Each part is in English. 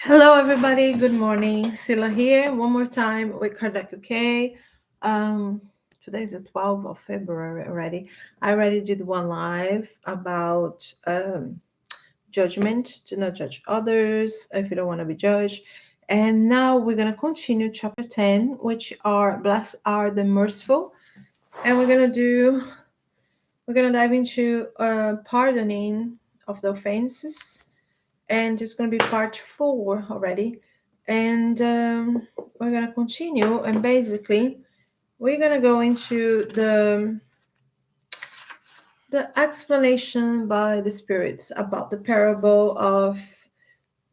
Hello, everybody. Good morning. Sila here one more time with Kardec. Okay. Um, Today is the 12th of February already. I already did one live about judgment, to not judge others if you don't want to be judged. And now we're going to continue chapter 10, which are Blessed are the Merciful. And we're going to dive into pardoning of the offenses, and it's going to be part 4 already. And we're going to continue, and basically we're going to go into the explanation by the spirits about the parable of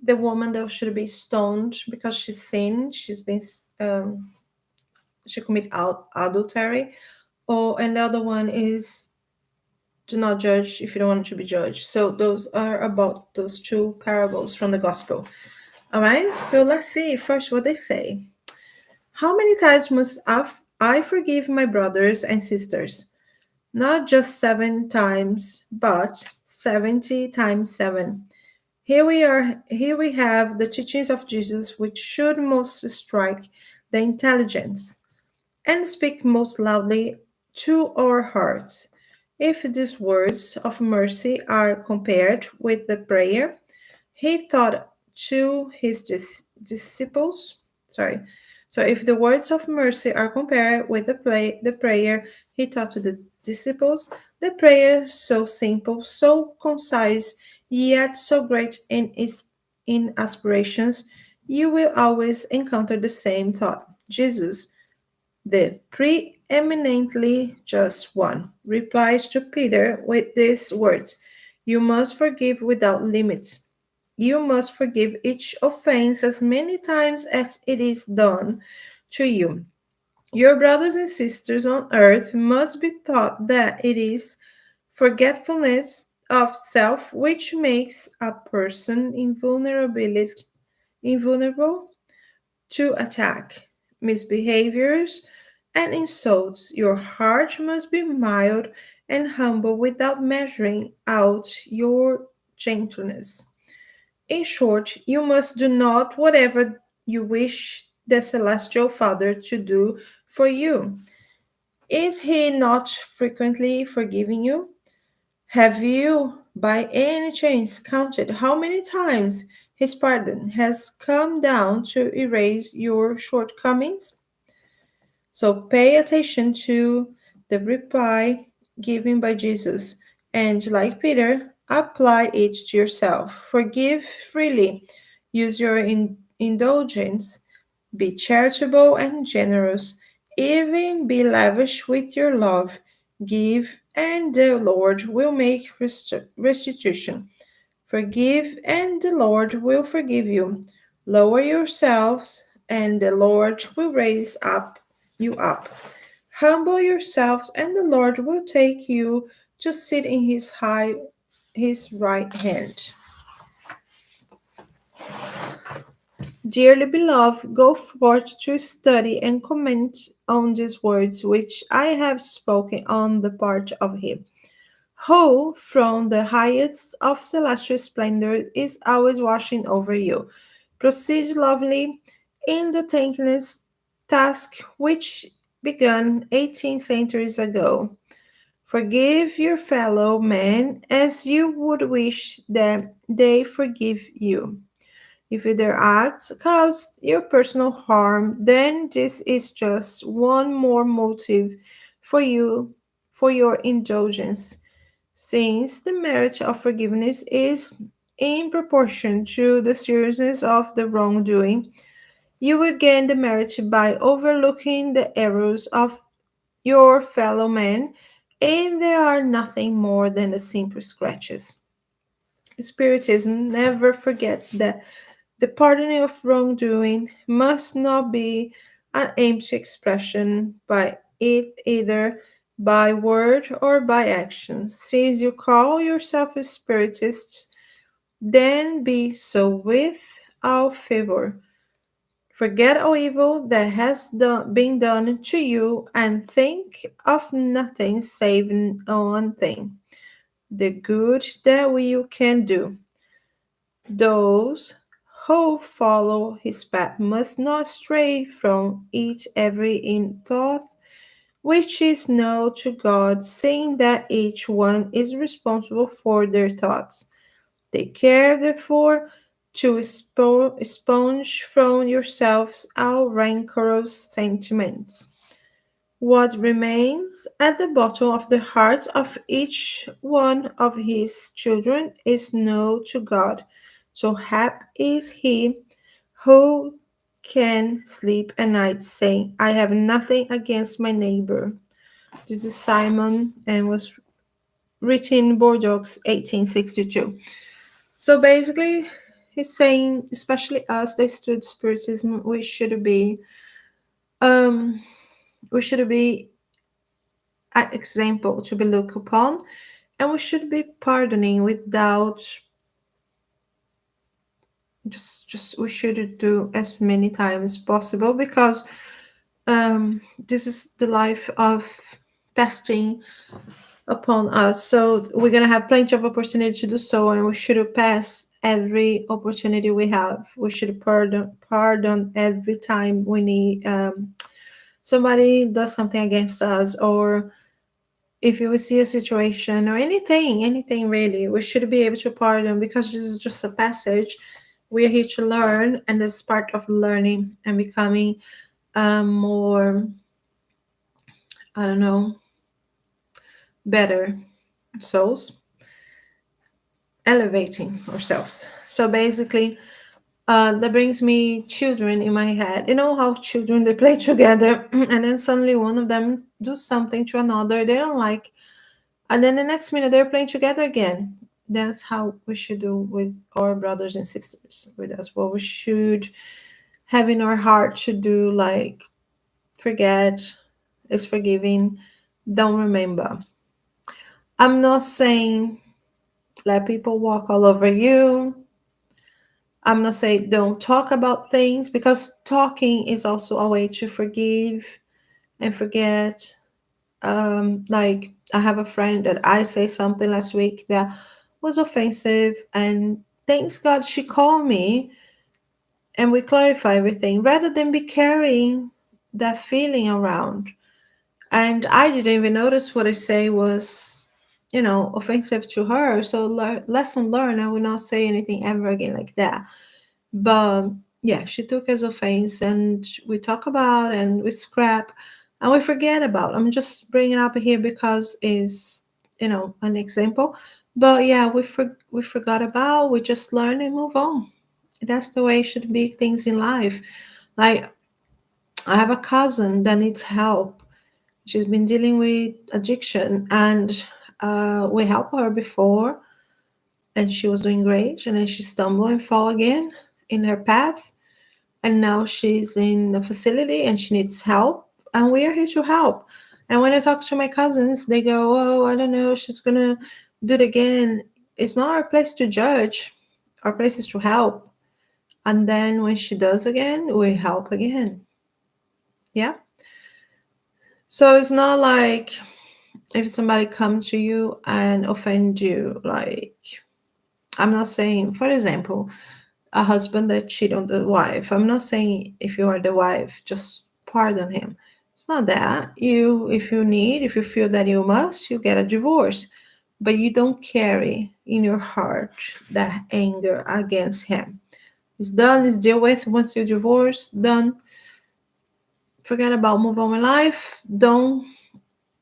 the woman that should be stoned because she sinned. She committed adultery. And the other one is do not judge if you don't want to be judged. So those are about those two parables from the gospel. All right, so let's see first what they say. How many times must I forgive my brothers and sisters? Not just 7 times, but 70 times 7. Here we have the teachings of Jesus, which should most strike the intelligence and speak most loudly to our hearts. If these words of mercy are compared with the prayer he taught to his disciples, sorry, so if the words of mercy are compared with the prayer he taught to the disciples, the prayer so simple, so concise, yet so great in aspirations, you will always encounter the same thought. Jesus, the preeminently just one, replies to Peter with these words: You must forgive without limit. You must forgive each offense as many times as it is done to you. Your brothers and sisters on earth must be taught that it is forgetfulness of self which makes a person invulnerable to attack, misbehaviors, and insults. Your heart must be mild and humble without measuring out your gentleness. In short, you must do not whatever you wish the Celestial Father to do for you. Is He not frequently forgiving you? Have you, by any chance, counted how many times His pardon has come down to erase your shortcomings? So pay attention to the reply given by Jesus, and like Peter, apply it to yourself. Forgive freely, use your indulgence, be charitable and generous, even be lavish with your love. Give, and the Lord will make restitution. Forgive, and the Lord will forgive you. Lower yourselves, and the Lord will raise you up. Humble yourselves, and the Lord will take you to sit in his right hand. Dearly beloved, go forth to study and comment on these words which I have spoken on the part of him who, from the heights of celestial splendor, is always watching over you. Proceed lovely in the thankless task which began 18 centuries ago. Forgive your fellow men as you would wish that they forgive you. If their acts cause you personal harm, then this is just one more motive for you for your indulgence, since the merit of forgiveness is in proportion to the seriousness of the wrongdoing. You will gain the merit by overlooking the errors of your fellow men, and they are nothing more than the simple scratches. Spiritism never forgets that the pardoning of wrongdoing must not be an empty expression by it either by word or by action. Since you call yourself a spiritist, then be so without favor. Forget all evil that has been done to you and think of nothing save one thing, the good that you can do. Those Who follow his path must not stray from each every in thought, which is known to God, seeing that each one is responsible for their thoughts. Take care, therefore, to expunge from yourselves all rancorous sentiments. What remains at the bottom of the heart of each one of his children is known to God. So happy is he who can sleep at night, saying, I have nothing against my neighbor. This is Simon and was written in Bordeaux, 1862. So basically, he's saying, especially us that study Spiritism, um, we should be an example to be looked upon, and we should be pardoning without just we should do as many times possible, because this is the life of testing upon us. So we're gonna have plenty of opportunity to do so, and we should pass every opportunity we have. We should pardon every time we need somebody does something against us, or if you see a situation or anything really, we should be able to pardon, because this is just a passage. We are here to learn, and this is part of learning and becoming more, I don't know, better souls, elevating ourselves. So basically, that brings me children in my head. You know how children they play together, and then suddenly one of them do something to another they don't like, and then the next minute they're playing together again. That's how we should do with our brothers and sisters. With us, what we should have in our heart to do, like forget is forgiving, don't remember. I'm not saying let people walk all over you. I'm not saying don't talk about things, because talking is also a way to forgive and forget. Like I have a friend that I say something last week that was offensive, and thanks God she called me and we clarify everything rather than be carrying that feeling around. And I didn't even notice what I say was, offensive to her. So lesson learned, I will not say anything ever again like that. But yeah, she took as offense, and we talk about and we scrap and we forget about. I'm just bringing it up here because is an example. But yeah, we forgot about. We just learn and move on. That's the way it should be things in life. Like I have a cousin that needs help. She's been dealing with addiction, and we helped her before, and she was doing great. And then she stumbled and fall again in her path, and now she's in the facility and she needs help, and we are here to help. And when I talk to my cousins, they go, oh, I don't know, she's gonna do it again. It's not our place to judge. Our place is to help. And then when she does again, we help again. Yeah. So it's not like if somebody comes to you and offend you, like I'm not saying, for example, a husband that cheat on the wife. I'm not saying if you are the wife, just pardon him. It's not that. If you feel that you must, you get a divorce. But you don't carry in your heart that anger against him. It's done, it's dealt with. Once you divorce, done. Forget about move on with life. Don't,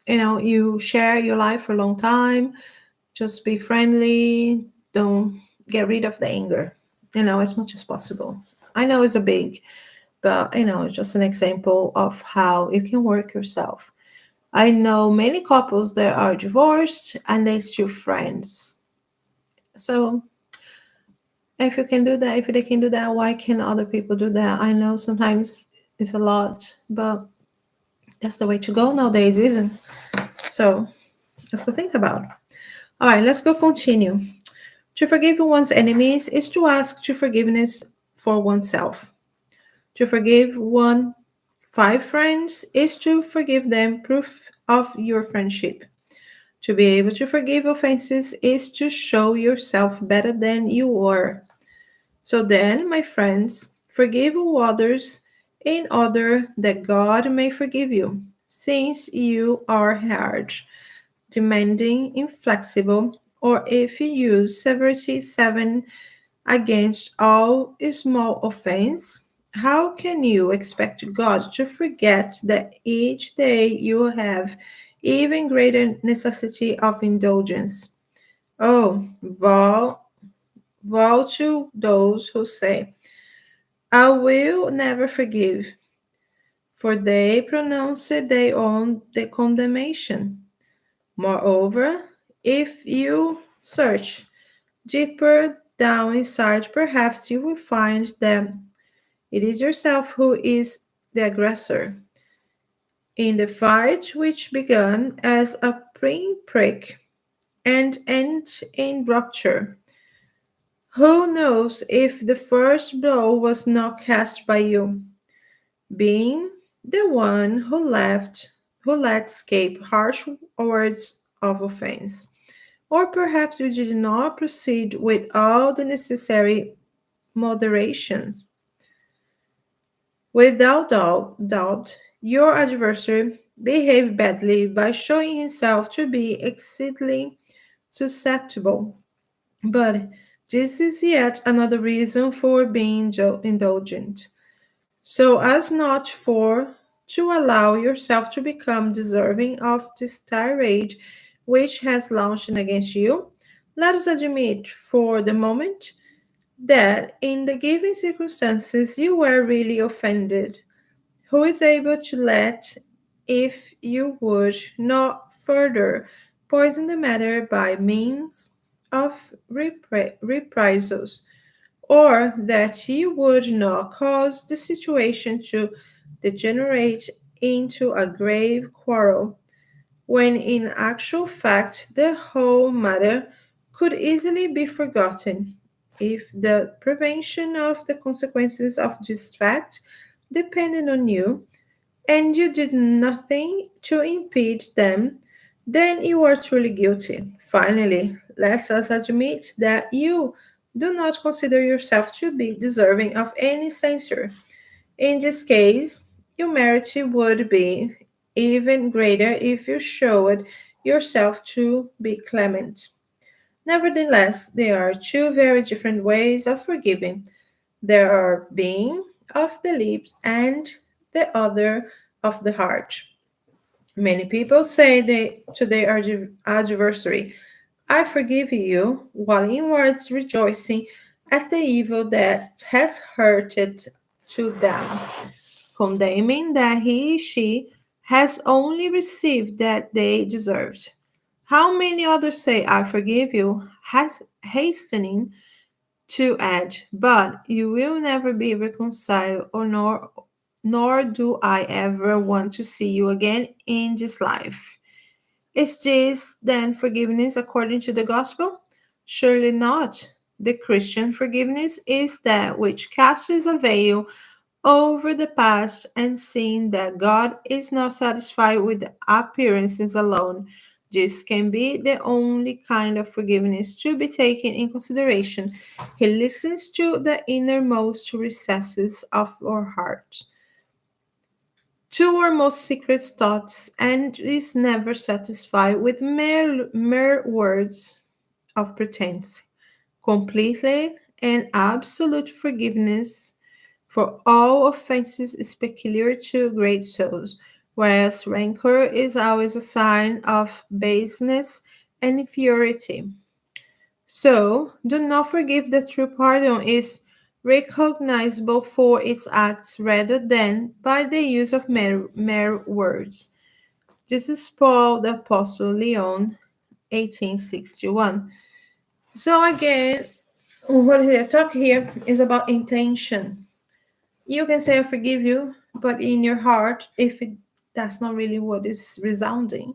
you share your life for a long time. Just be friendly. Don't get rid of the anger, as much as possible. I know it's a big, but just an example of how you can work yourself. I know many couples that are divorced and they're still friends. So if you can do that, if they can do that, why can other people do that? I know sometimes it's a lot, but that's the way to go nowadays, isn't it? So let's go think about it. All right, let's go continue. To forgive one's enemies is to ask for forgiveness for oneself. To forgive one 5 friends is to forgive them proof of your friendship. To be able to forgive offenses is to show yourself better than you were. So then, my friends, forgive others in order that God may forgive you, since you are hard, demanding, inflexible, or if you use severity 7 against all small offense, how can you expect God to forget that each day you have even greater necessity of indulgence? Oh, woe to those who say, I will never forgive, for they pronounce it their own the condemnation. Moreover, if you search deeper down inside, perhaps you will find that it is yourself who is the aggressor in the fight which began as a pinprick and ends in rupture. Who knows if the first blow was not cast by you, being the one who let escape harsh words of offense? Or perhaps you did not proceed with all the necessary moderations. Without doubt, your adversary behaved badly by showing himself to be exceedingly susceptible. But this is yet another reason for being indulgent, so as not for to allow yourself to become deserving of this tirade which has launched against you. Let us admit for the moment that in the given circumstances you were really offended. Who is able to let, if you would not further poison the matter by means of reprisals, or that you would not cause the situation to degenerate into a grave quarrel, when in actual fact the whole matter could easily be forgotten if the prevention of the consequences of this fact depended on you and you did nothing to impede them, then you are truly guilty. Finally, let us admit that you do not consider yourself to be deserving of any censure. In this case, your merit would be even greater if you showed yourself to be clement. Nevertheless, there are two very different ways of forgiving. There are being of the lips and the other of the heart. Many people say they to their adversary, I forgive you, while inwards rejoicing at the evil that has hurted to them, condemning that she has only received that they deserved. How many others say, I forgive you, hastening to add, but you will never be reconciled, or nor do I ever want to see you again in this life. Is this then forgiveness according to the gospel? Surely not. The Christian forgiveness is that which casts a veil over the past and seeing that God is not satisfied with the appearances alone. This can be the only kind of forgiveness to be taken in consideration. He listens to the innermost recesses of our heart, to our most secret thoughts, and is never satisfied with mere words of pretense. Completely and absolute forgiveness for all offenses is peculiar to great souls, whereas rancor is always a sign of baseness and inferiority. So, do not forgive that true pardon is recognizable for its acts rather than by the use of mere words. This is Paul the Apostle Leon, 1861. So, again, what we talk here is about intention. You can say I forgive you, but in your heart, if that's not really what is resounding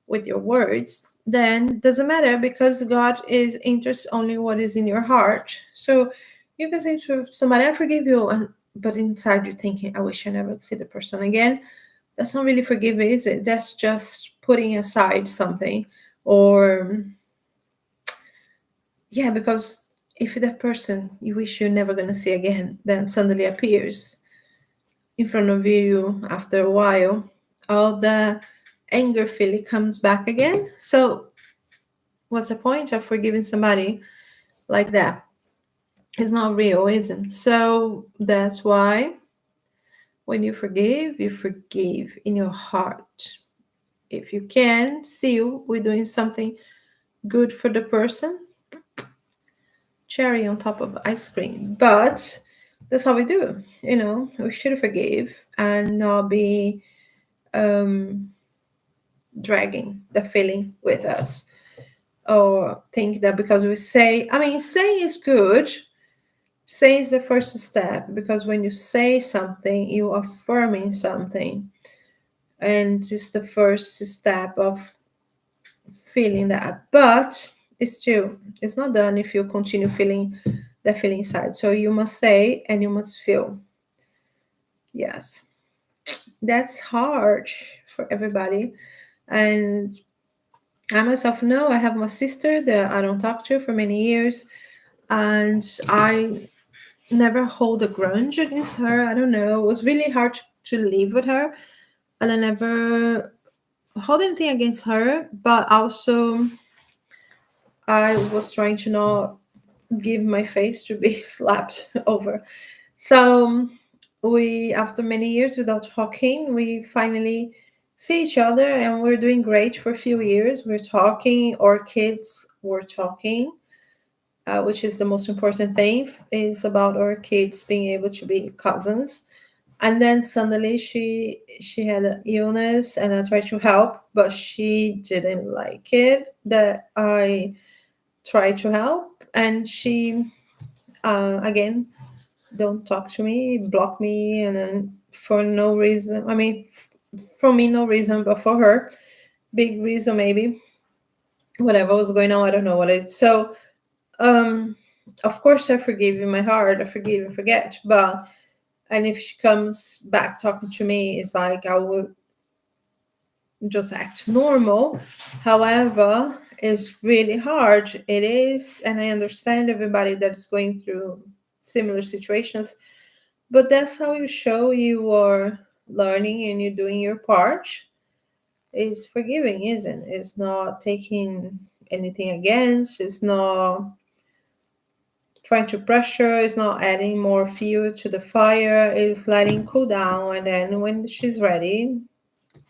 with your words, then doesn't matter because God is interested only what is in your heart. So you can say to somebody, I forgive you, and but inside you're thinking, I wish I never see the person again. That's not really forgiving, is it? That's just putting aside something. Or yeah, because if that person you wish you're never going to see again then suddenly appears in front of you after a while, all the anger feeling comes back again. So, what's the point of forgiving somebody like that? It's not real, isn't it? So, that's why when you forgive in your heart. If you can see you, we're doing something good for the person, cherry on top of ice cream. But that's how we do. We should forgive and not be um, dragging the feeling with us, or think that because we say, I mean, saying is good. Say is the first step, because when you say something, you are affirming something, and it's the first step of feeling that. But it's not done if you continue feeling the feeling inside. So you must say and you must feel. Yes, that's hard for everybody. And I myself know I have my sister that I don't talk to for many years, and I never hold a grudge against her. I don't know. It was really hard to live with her, and I never hold anything against her, but also I was trying to not give my face to be slapped over. So we, after many years without talking, we finally see each other, and we're doing great for a few years. We're talking, our kids were talking, which is the most important thing, is about our kids being able to be cousins. And then suddenly she had an illness, and I tried to help, but she didn't like it that I tried to help, and she again don't talk to me, block me, and then for no reason. I mean, for me, no reason, but for her, big reason maybe. Whatever was going on, I don't know what it is. So, um, of course, I forgive in my heart. I forgive and forget. But and if she comes back talking to me, it's like I will just act normal. However, it's really hard. It is, and I understand everybody that's going through similar situations. But that's how you show you are learning and you're doing your part. Is forgiving, isn't it? It's not taking anything against, it's not trying to pressure, it's not adding more fuel to the fire, it's letting cool down, and then when she's ready,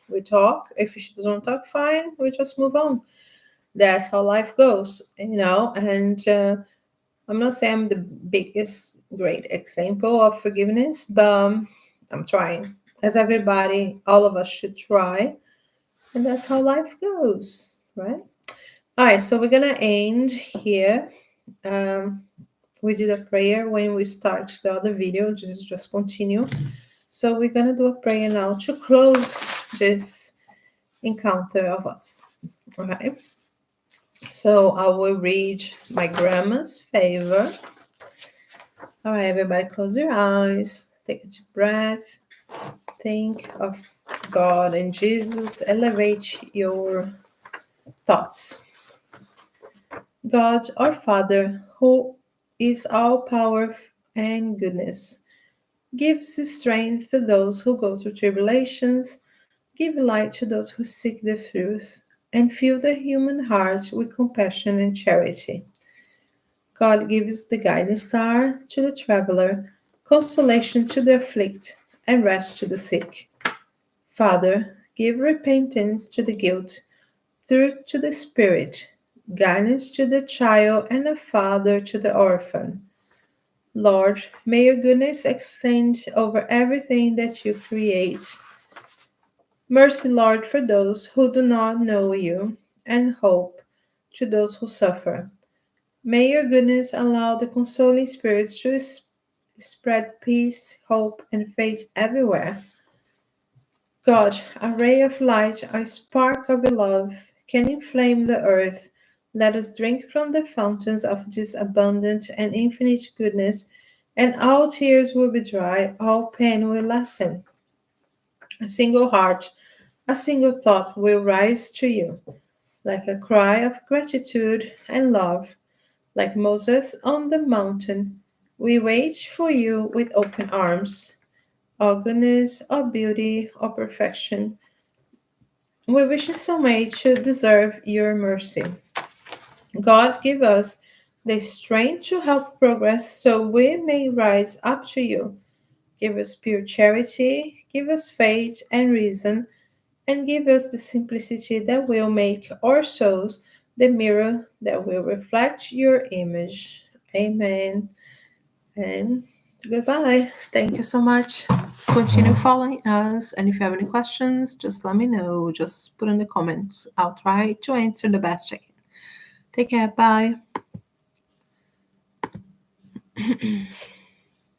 we talk. If she doesn't talk, fine, we just move on. That's how life goes. And I'm not saying I'm the biggest great example of forgiveness, but I'm trying. As everybody, all of us should try. And that's how life goes, right? All right, so we're going to end here. Um, we did a prayer when we start the other video, just continue. So we're going to do a prayer now to close this encounter of us. All right. So I will read my grandma's favor. All right, everybody, close your eyes. Take a deep breath. Think of God and Jesus. Elevate your thoughts. God, our Father, who is all power and goodness, gives strength to those who go through tribulations, give light to those who seek the truth, and fill the human heart with compassion and charity. God gives the guiding star to the traveler, consolation to the afflicted, and rest to the sick. Father, give repentance to the guilt, truth to the spirit, guidance to the child, and a father to the orphan. Lord, may your goodness extend over everything that you create. Mercy, Lord, for those who do not know you, and hope to those who suffer. May your goodness allow the consoling spirits to spread peace, hope, and faith everywhere. God, a ray of light, a spark of your love, can inflame the earth. Let us drink from the fountains of this abundant and infinite goodness, and all tears will be dry, all pain will lessen. A single heart, a single thought will rise to you, like a cry of gratitude and love. Like Moses on the mountain, we wait for you with open arms. Our goodness, our beauty, our perfection, we wish in some way to deserve your mercy. God, give us the strength to help progress so we may rise up to you. Give us pure charity, give us faith and reason, and give us the simplicity that will make our souls the mirror that will reflect your image. Amen. And goodbye. Thank you so much. Continue following us. And if you have any questions, just let me know. Just put in the comments. I'll try to answer the best I can. Take care. Bye.